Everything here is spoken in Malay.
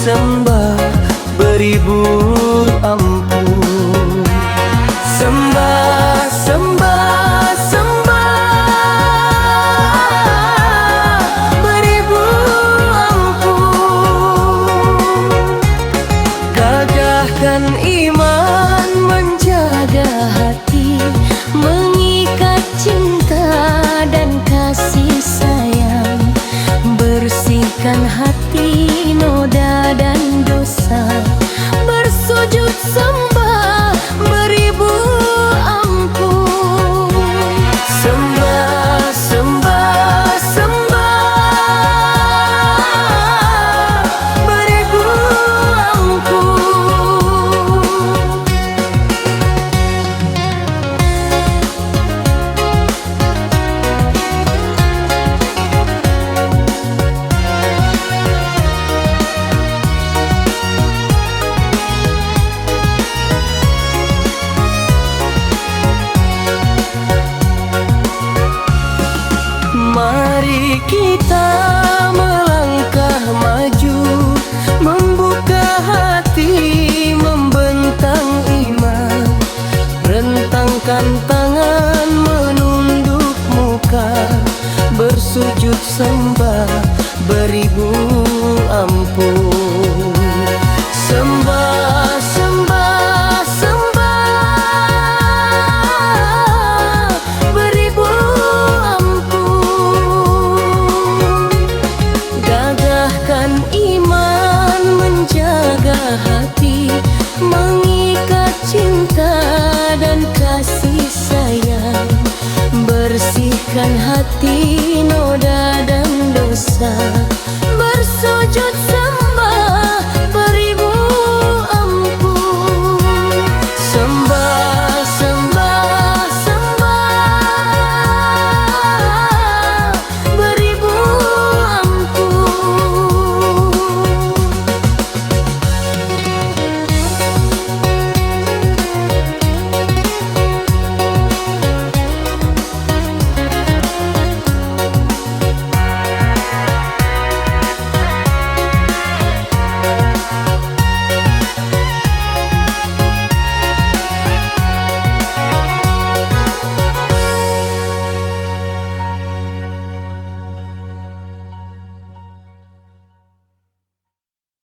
sembah, beribu ampun. Sembah, sembah, sembah, beribu ampun. Gagahkan iman, menjaga hati, mengikat cinta dan kasih sayang. Bersihkan hati, noda dan dosa, bersujud sembah, beribu ampun. Sembah, sembah, sembah, beribu ampun. Mari kita melangkah maju, membuka hati, membentang iman. Rentangkan tangan, menunduk muka, bersujud sembah, beribu ampun. Sembah, sembah, sembah, beribu ampun. Gagahkan iman, menjaga hati, mengikat cinta dan kasih sayang. Bersihkan hati, noda dan dosa, bersujud